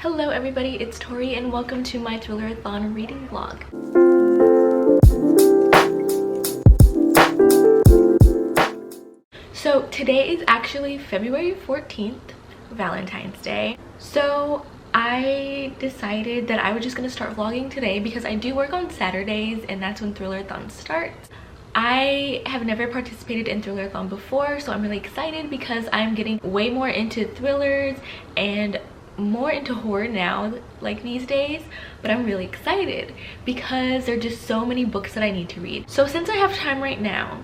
Hello everybody, it's Tori and welcome to my Thrillerathon reading vlog. So today is actually February 14th, Valentine's Day. So I decided that I was just gonna start vlogging today because I do work on Saturdays and that's when Thrillerathon starts. I have never participated in Thrillerathon before, so I'm really excited because I'm getting way more into thrillers and more into horror now, like these days. But I'm really excited because there are just so many books that I need to read. So since I have time right now,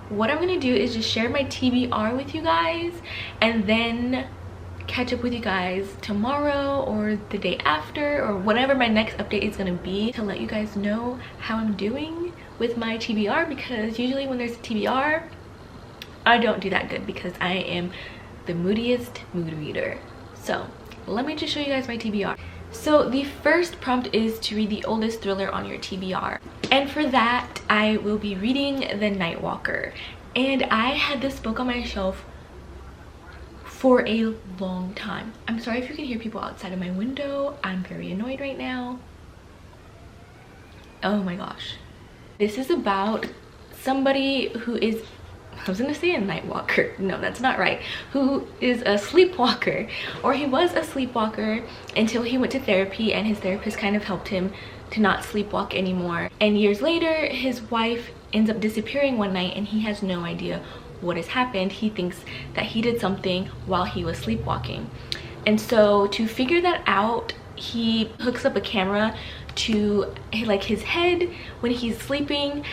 what I'm gonna do is just share my TBR with you guys and then catch up with you guys tomorrow or the day after or whatever my next update is gonna be, to let you guys know how I'm doing with my TBR, because usually when there's a TBR I don't do that good because I am the moodiest mood reader. So let me just show you guys my TBR. So the first prompt is to read the oldest thriller on your TBR, and for that I will be reading The Nightwalker. And I had this book on my shelf for a long time. I'm sorry if you can hear people outside of my window. I'm very annoyed right now. Oh my gosh. This is about somebody who is, I was gonna say a night walker. No, that's not right. Who is a sleepwalker, or he was a sleepwalker until he went to therapy and his therapist kind of helped him to not sleepwalk anymore. And years later, his wife ends up disappearing one night and he has no idea what has happened. He thinks that he did something while he was sleepwalking. And so to figure that out, he hooks up a camera to like his head when he's sleeping,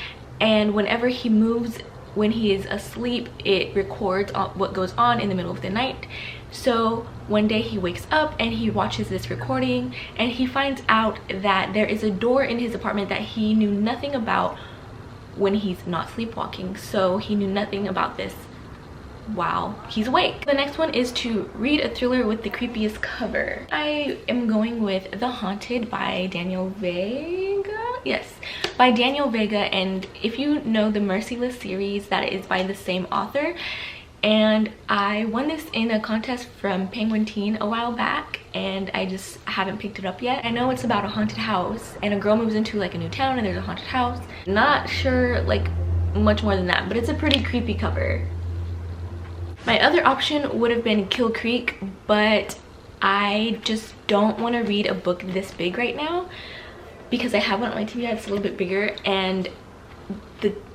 and whenever he moves when he is asleep, it records what goes on in the middle of the night. So one day he wakes up and he watches this recording and he finds out that there is a door in his apartment that he knew nothing about when he's not sleepwalking. So he knew nothing about this while he's awake. The next one is to read a thriller with the creepiest cover. I am going with The Haunted by Daniel Vega. Yes, by Daniel Vega. And if you know the Merciless series, that is by the same author. And I won this in a contest from Penguin Teen a while back and I just haven't picked it up yet. I know it's about a haunted house and a girl moves into like a new town and there's a haunted house. Not sure like much more than that, but it's a pretty creepy cover. My other option would have been Kill Creek, but I just don't want to read a book this big right now because I have one on my TV that's a little bit bigger, and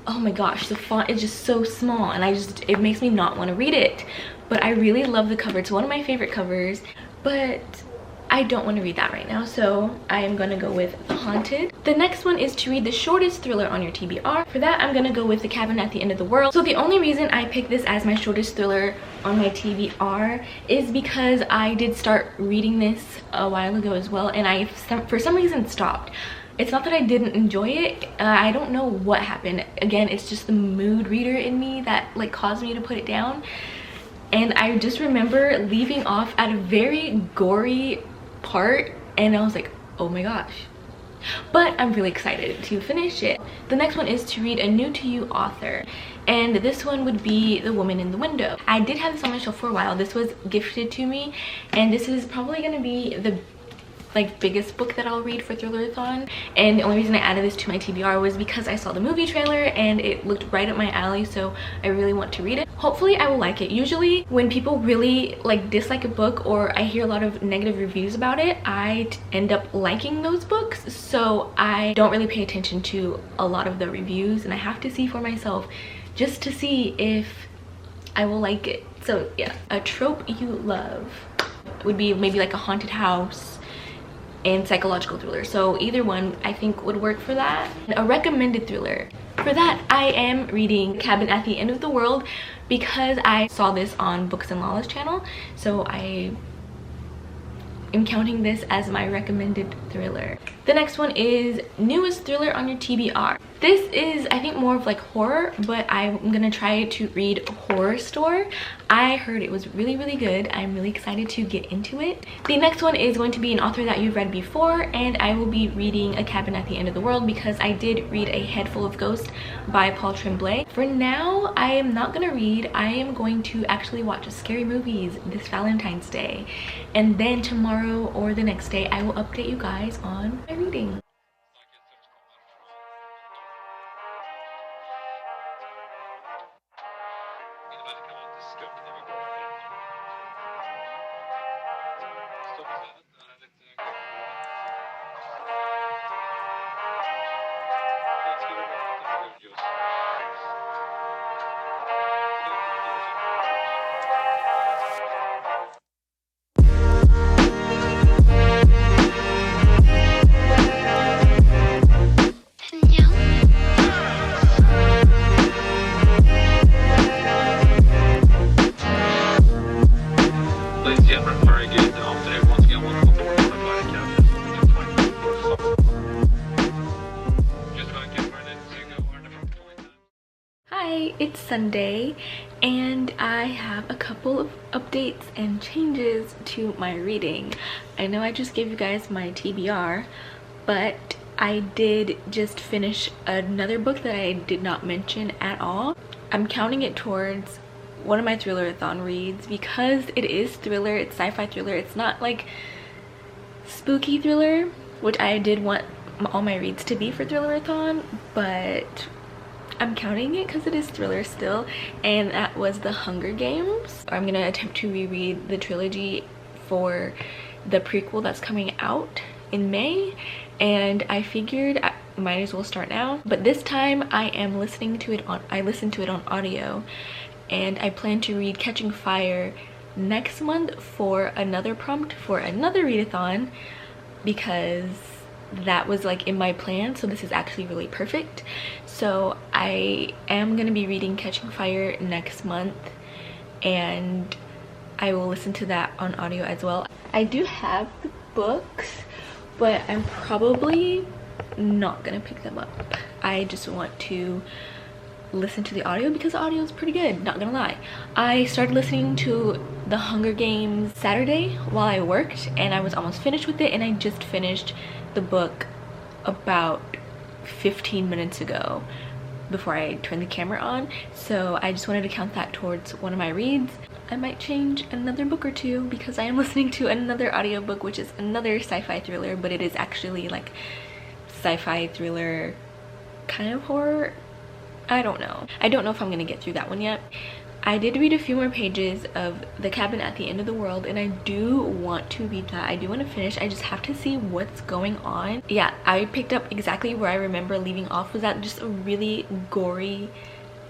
oh my gosh, the font is just so small and it makes me not want to read it. But I really love the cover. It's one of my favorite covers, but I don't want to read that right now, so I am gonna go with The Haunted. The next one is to read the shortest thriller on your TBR. For that, I'm gonna go with The Cabin at the End of the World. So the only reason I picked this as my shortest thriller on my TBR is because I did start reading this a while ago as well, and I for some reason stopped. It's not that I didn't enjoy it. I don't know what happened. Again, it's just the mood reader in me that like caused me to put it down. And I just remember leaving off at a very gory part and I was like, oh my gosh. But I'm really excited to finish it. The next one is to read a new to you author, and this one would be The Woman in the Window. I did have this on my shelf for a while. This was gifted to me and this is probably gonna be the biggest book that I'll read for Thrillerathon. And the only reason I added this to my TBR was because I saw the movie trailer and it looked right up my alley, so I really want to read it. Hopefully I will like it. Usually when people really dislike a book or I hear a lot of negative reviews about it, I end up liking those books, so I don't really pay attention to a lot of the reviews and I have to see for myself just to see if I will like it. So yeah, a trope you love would be maybe like a haunted house and psychological thriller, so either one I think would work for that. A recommended thriller, for that I am reading Cabin at the End of the World because I saw this on Books and Lala's channel, so I am counting this as my recommended thriller. The next one is newest thriller on your TBR. This is, I think, more of like horror, but I'm gonna try to read Horror Store. I heard it was really, really good. I'm really excited to get into it. The next one is going to be an author that you've read before, and I will be reading A Cabin at the End of the World because I did read A Head Full of Ghosts by Paul Tremblay. For now, I am not gonna read. I am going to actually watch scary movies this Valentine's Day, and then tomorrow or the next day I will update you guys on my reading. Hi, it's Sunday and I have a couple of updates and changes to my reading. I know I just gave you guys my TBR, but I did just finish another book that I did not mention at all. I'm counting it towards one of my Thrillerathon reads because it is thriller, it's sci-fi thriller. It's not like spooky thriller, which I did want all my reads to be for Thrillerathon, but I'm counting it because it is thriller still, and that was The Hunger Games. I'm gonna attempt to reread the trilogy for the prequel that's coming out in May, and I figured I might as well start now. But this time I listened to it on audio, and I plan to read Catching Fire next month for another prompt for another readathon, because that was like in my plan, so this is actually really perfect. So I am gonna be reading Catching Fire next month, and I will listen to that on audio as well. I do have the books, but I'm probably not gonna pick them up. I just want to listen to the audio because the audio is pretty good, not gonna lie. I started listening to The Hunger Games Saturday while I worked, and I was almost finished with it, and I just finished the book about 15 minutes ago before I turned the camera on, so I just wanted to count that towards one of my reads. I might change another book or two because I am listening to another audiobook, which is another sci-fi thriller, but it is actually like sci-fi thriller kind of horror. I don't know if I'm gonna get through that one yet. I did read a few more pages of The Cabin at the End of the World, and I do want to read that. I do want to finish. I just have to see what's going on. Yeah, I picked up exactly where I remember leaving off. Was that just a really gory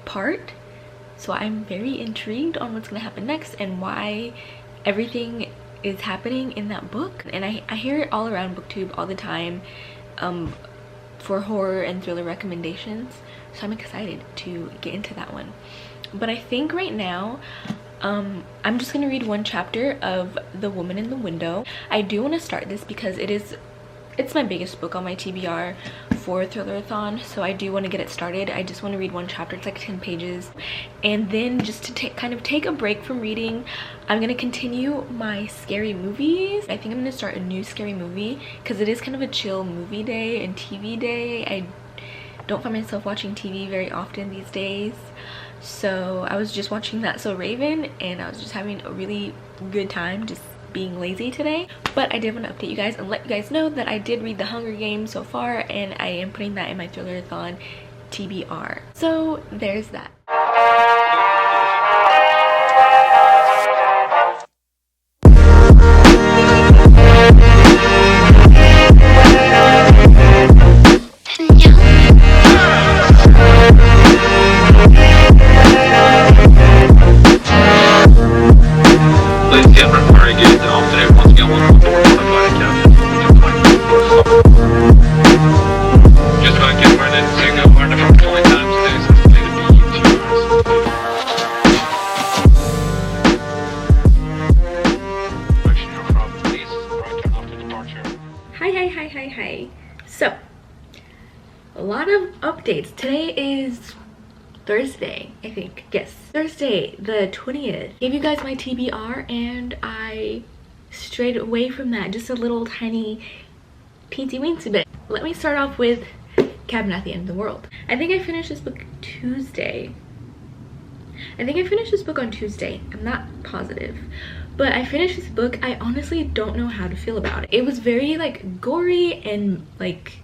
part? So I'm very intrigued on what's going to happen next and why everything is happening in that book. And I hear it all around BookTube all the time for horror and thriller recommendations. So I'm excited to get into that one. But I think right now I'm just gonna read one chapter of The Woman in the Window. I do want to start this because it's my biggest book on my TBR for Thrillerathon, so I do want to get it started. I just want to read one chapter. It's like 10 pages, and then just to kind of take a break from reading, I'm gonna continue my scary movies. I think I'm gonna start a new scary movie because it is kind of a chill movie day and TV day. I don't find myself watching TV very often these days. So I was just watching That's So Raven, and I was just having a really good time just being lazy today. But I did want to update you guys and let you guys know that I did read The Hunger Games so far, and I am putting that in my Thrillerathon TBR. So there's that. Hi. So a lot of updates. Today is Thursday, I think. Yes, Thursday the 20th. Gave you guys my TBR and I strayed away from that just a little tiny teensy weensy bit. Let me start off with Cabin at the End of the World. I think I finished this book Tuesday. I think I finished this book on Tuesday. I'm not positive. But I finished this book. I honestly don't know how to feel about it. It was very like gory and like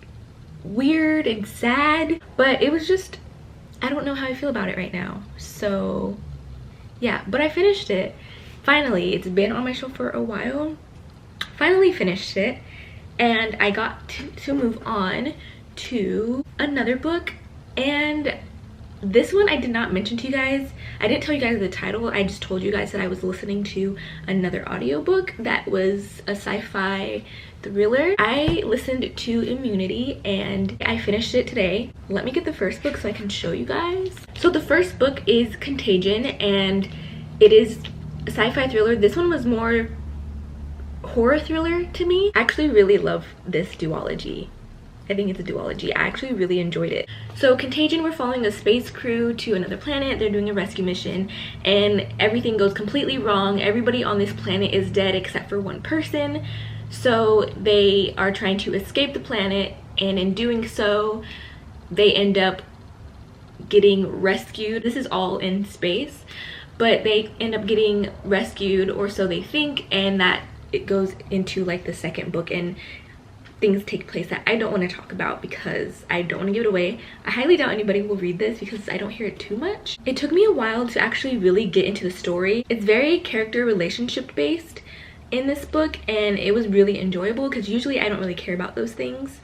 weird and sad. But it was just, I don't know how I feel about it right now. So yeah, but I finished it. Finally, it's been on my shelf for a while. Finally finished it. And I got to move on to another book. And this one I did not mention to you guys. I didn't tell you guys the title. I just told you guys that I was listening to another audiobook that was a sci-fi thriller. I listened to Immunity and I finished it today. Let me get the first book so I can show you guys. So the first book is Contagion and it is a sci-fi thriller. This one was more horror thriller to me. I actually really love this duology. I think it's a duology. I actually really enjoyed it. So Contagion, we're following a space crew to another planet. They're doing a rescue mission and everything goes completely wrong. Everybody on this planet is dead except for one person. So they are trying to escape the planet and in doing so, they end up getting rescued. This is all in space, but they end up getting rescued, or so they think, and that it goes into like the second book and things take place that I don't want to talk about because I don't want to give it away. I highly doubt anybody will read this because I don't hear it too much. It took me a while to actually really get into the story. It's very character relationship based in this book and it was really enjoyable because usually I don't really care about those things,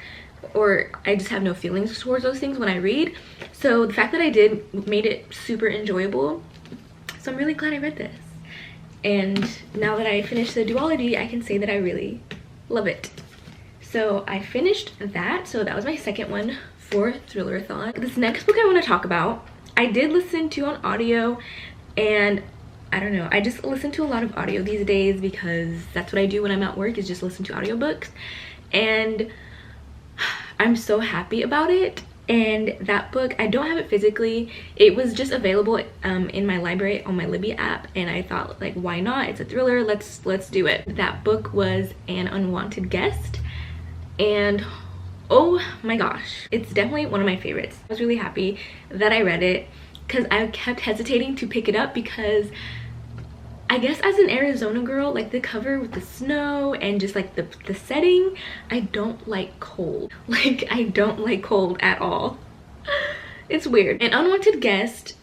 or I just have no feelings towards those things when I read. So the fact that I did made it super enjoyable. So I'm really glad I read this. And now that I finished the duology, I can say that I really love it. So I finished that. So that was my second one for Thrillerathon. This next book I want to talk about, I did listen to on audio, and I don't know, I just listen to a lot of audio these days because that's what I do when I'm at work, is just listen to audiobooks. And I'm so happy about it. And that book, I don't have it physically. It was just available in my library on my Libby app, and I thought, like, why not? It's a thriller, let's do it. That book was An Unwanted Guest, and oh my gosh, it's definitely one of my favorites. I was really happy that I read it because I kept hesitating to pick it up because I guess as an Arizona girl, like the cover with the snow and just like the setting, I don't like cold. Like I don't like cold at all. It's weird. An Unwanted Guest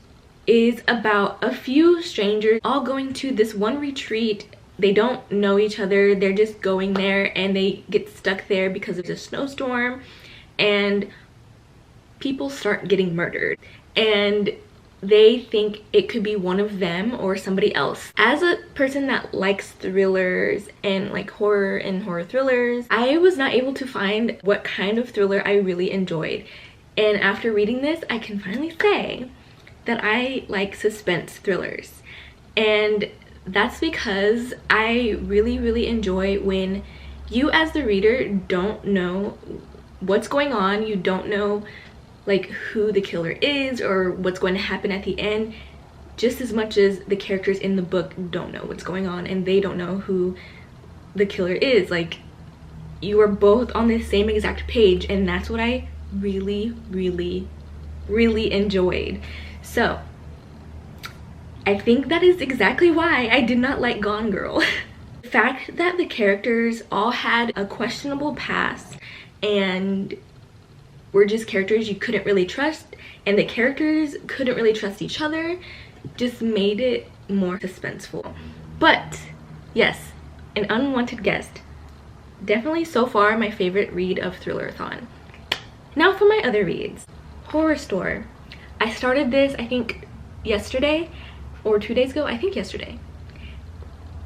is about a few strangers all going to this one retreat. They don't know each other. They're just going there and they get stuck there because of a snowstorm and people start getting murdered. And they think it could be one of them or somebody else. As a person that likes thrillers and like horror and horror thrillers, I was not able to find what kind of thriller I really enjoyed. And after reading this, I can finally say that I like suspense thrillers. And that's because I really enjoy when you as the reader don't know what's going on, you don't know like who the killer is or what's going to happen at the end, just as much as the characters in the book don't know what's going on and they don't know who the killer is. Like, you are both on the same exact page, and that's what I really enjoyed. So I think that is exactly why I did not like Gone Girl. The fact that the characters all had a questionable past and were just characters you couldn't really trust, and the characters couldn't really trust each other, just made it more suspenseful. But yes, An Unwanted Guest, definitely so far my favorite read of Thrillerathon. Now for my other reads. Horror Store. I started this I think yesterday or 2 days ago. I think yesterday.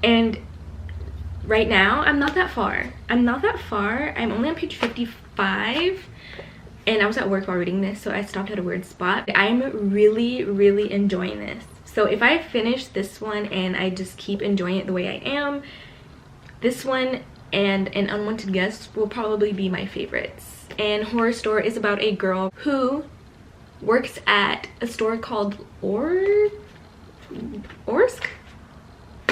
And right now I'm not that far. I'm only on page 55. And I was at work while reading this, so I stopped at a weird spot. I'm really enjoying this. So if I finish this one and I just keep enjoying it the way I am, this one and An Unwanted Guest will probably be my favorites. And Horror Store is about a girl who works at a store called Orsk?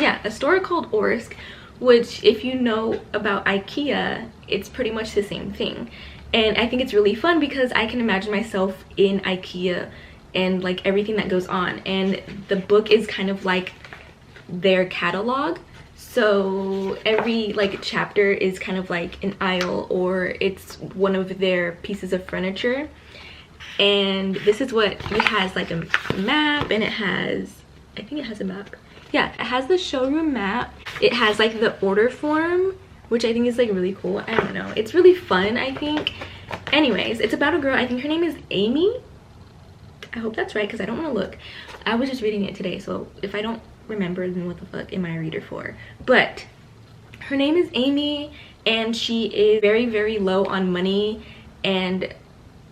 Yeah, a store called Orsk, which if you know about IKEA, it's pretty much the same thing. And I think it's really fun because I can imagine myself in IKEA and like everything that goes on. And the book is kind of like their catalog. So every like chapter is kind of like an aisle, or it's one of their pieces of furniture. And this is what it has, like a map, and it has, I think it has a map. Yeah, it has the showroom map. It has like the order form, which I think is like really cool. I don't know, it's really fun, I think. Anyways, it's about a girl, I think her name is Amy. I hope that's right because I don't want to look. I was just reading it today, so if I don't remember, then what the fuck am I a reader for? But her name is Amy, and she is very, very low on money, and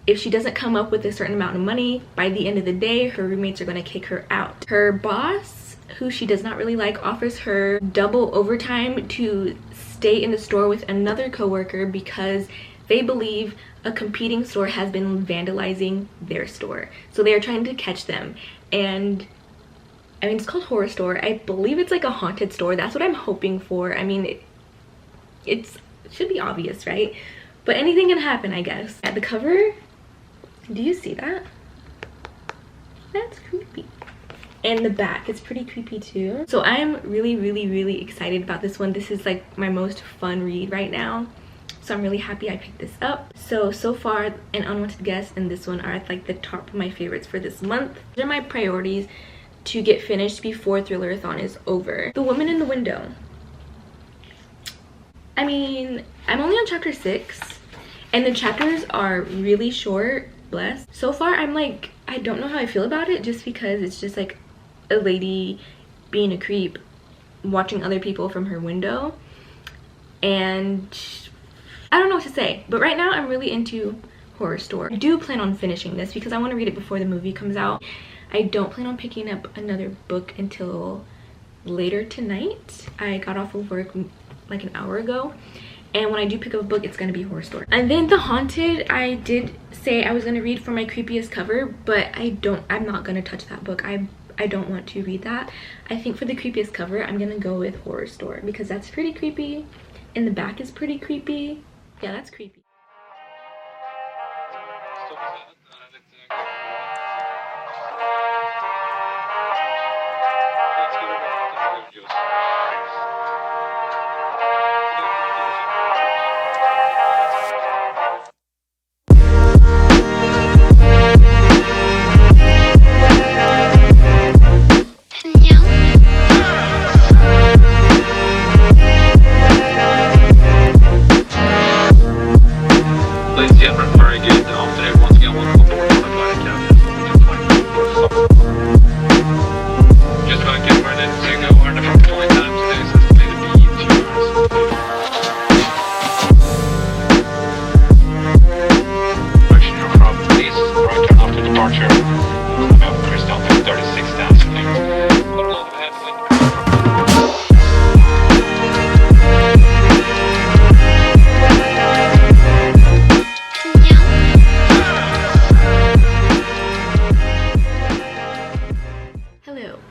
if she doesn't come up with a certain amount of money by the end of the day, her roommates are going to kick her out. Her boss, who she does not really like, offers her double overtime to stay in the store with another coworker because they believe a competing store has been vandalizing their store. So they are trying to catch them. And I mean, it's called Horror Store. I believe it's like a haunted store. That's what I'm hoping for. I mean, it should be obvious, right? But anything can happen, I guess. At the cover, do you see that? That's creepy. And the back is pretty creepy too. So I'm really, really, really excited about this one. This is like my most fun read right now. So I'm really happy I picked this up. So far, An Unwanted Guest and this one are at like the top of my favorites for this month. These are my priorities to get finished before Thrillerathon is over. The Woman in the Window. I mean, I'm only on chapter 6 and the chapters are really short, bless. So far, I'm like, I don't know how I feel about it just because it's just like a lady being a creep watching other people from her window. And I don't know what to say, but right now I'm really into Horror Store. I do plan on finishing this because I want to read it before the movie comes out. I don't plan on picking up another book until later tonight. I got off of work like an hour ago, and when I do pick up a book, it's gonna be Horror Store. And then The Haunted, I did say I was gonna read for my creepiest cover, but I'm not gonna touch that book. I don't want to read that. I think for the creepiest cover, I'm gonna go with Horror Store because that's pretty creepy, and the back is pretty creepy. Yeah, that's creepy.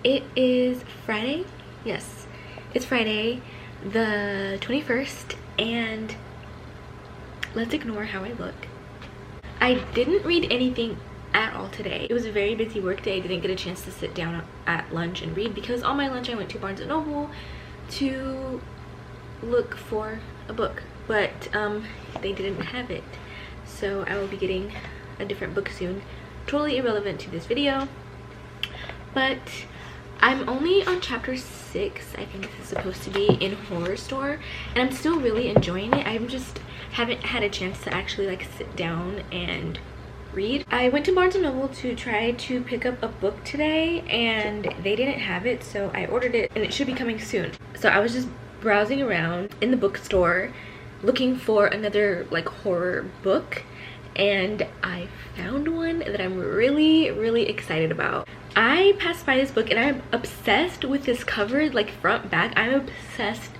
It is Friday. Yes, it's Friday the 21st, and let's ignore how I look. I didn't read anything at all today. It was a very busy work day. I didn't get a chance to sit down at lunch and read because on my lunch I went to Barnes & Noble to look for a book, but they didn't have it. So I will be getting a different book soon. Totally irrelevant to this video, but I'm only on chapter 6, I think this is supposed to be, in Horror Store, and I'm still really enjoying it. I'm just haven't had a chance to actually like sit down and read. I went to Barnes & Noble to try to pick up a book today, and they didn't have it, so I ordered it, and it should be coming soon. So I was just browsing around in the bookstore looking for another like horror book, and I found one that I'm really, really excited about. I passed by this book and I'm obsessed with this cover, like front back. I'm obsessed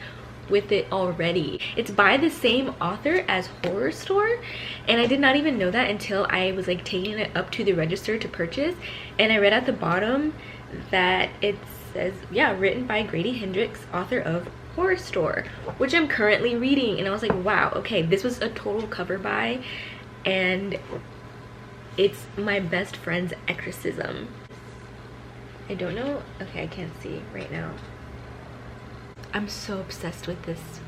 with it already. It's by the same author as Horror Store, and I did not even know that until I was like taking it up to the register to purchase, and I read at the bottom that it says, yeah, written by Grady Hendrix, author of Horror Store, which I'm currently reading. And I was like, wow, okay, this was a total cover buy, and it's my best friend's exorcism. I don't know, okay, I can't see right now. I'm so obsessed with this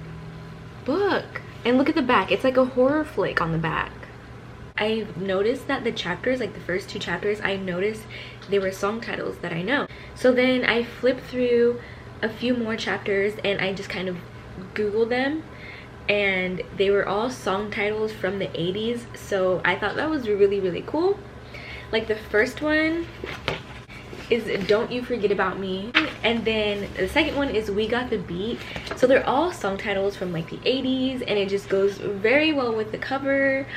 book. And look at the back, it's like a horror flick on the back. I've noticed that the chapters, like the first 2 chapters, I noticed they were song titles that I know. So then I flipped through a few more chapters and I just kind of Googled them, and they were all song titles from the 80s. So I thought that was really, really cool. Like the first one is Don't You Forget About Me, and then the second one is We Got the Beat. So they're all song titles from like the 80s, and it just goes very well with the cover.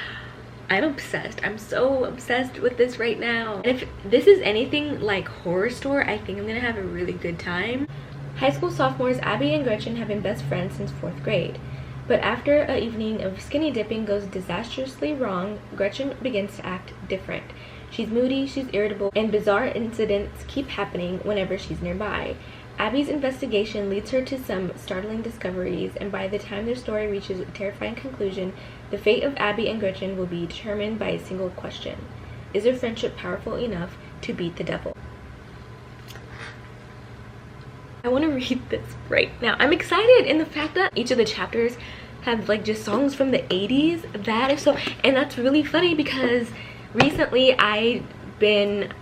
I'm obsessed. I'm so obsessed with this right now. And if this is anything like Horror Store, I think I'm gonna have a really good time. High school sophomores Abby and Gretchen have been best friends since 4th grade. But after an evening of skinny dipping goes disastrously wrong, Gretchen begins to act different. She's moody, she's irritable, and bizarre incidents keep happening whenever she's nearby. Abby's investigation leads her to some startling discoveries, and by the time their story reaches a terrifying conclusion, the fate of Abby and Gretchen will be determined by a single question. Is their friendship powerful enough to beat the devil? I want to read this right now. I'm excited, and the fact that each of the chapters have like just songs from the 80s, that is so, and that's really funny because recently I've been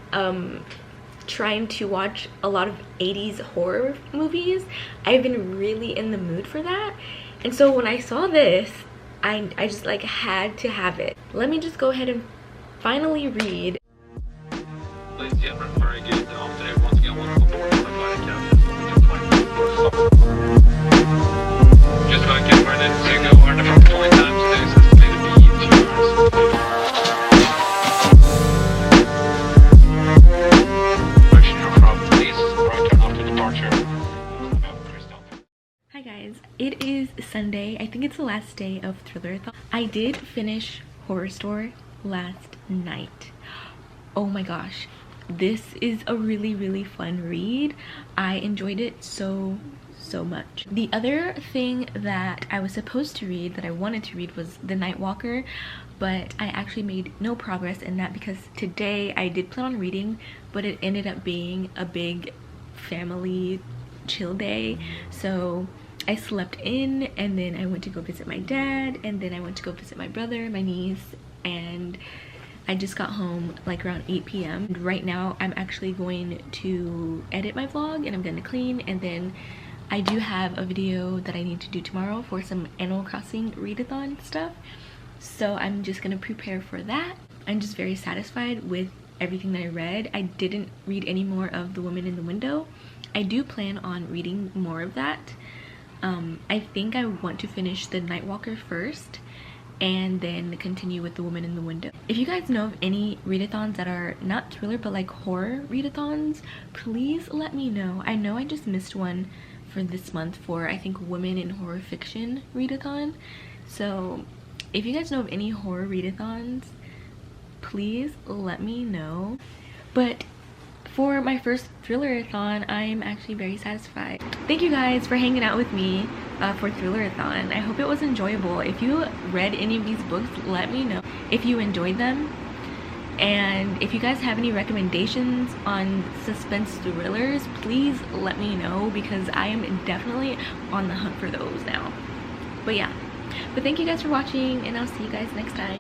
trying to watch a lot of 80s horror movies. I've been really in the mood for that, and so when I saw this, I just like had to have it. Let me just go ahead and finally read. Ladies and gentlemen, very good. Today, once again, welcome aboard the just about to get ready to go. Our different flight time today is estimated to be 2 hours. Hi guys, it is Sunday. I think it's the last day of Thriller-thon. I did finish Horror Store last night. Oh my gosh, this is a really, really fun read. I enjoyed it so much. The other thing that I was supposed to read, that I wanted to read, was The Night Walker, but I actually made no progress in that because today I did plan on reading, but it ended up being a big family chill day. So I slept in, and then I went to go visit my dad, and then I went to go visit my brother, my niece, and I just got home like around 8 p.m. And right now I'm actually going to edit my vlog, and I'm going to clean, and then I do have a video that I need to do tomorrow for some Animal Crossing readathon stuff. So I'm just going to prepare for that. I'm just very satisfied with everything that I read. I didn't read any more of The Woman in the Window. I do plan on reading more of that. I think I want to finish The Nightwalker first and then continue with The Woman in the Window. If you guys know of any readathons that are not thriller but like horror readathons, please let me know. I know I just missed one for this month for, I think, Women in Horror Fiction readathon. So if you guys know of any horror readathons, please let me know. But for my first Thrillerathon, I am actually very satisfied. Thank you guys for hanging out with me for Thrillerathon. I hope it was enjoyable. If you read any of these books, let me know if you enjoyed them. And if you guys have any recommendations on suspense thrillers, please let me know because I am definitely on the hunt for those now. But yeah, but thank you guys for watching, and I'll see you guys next time.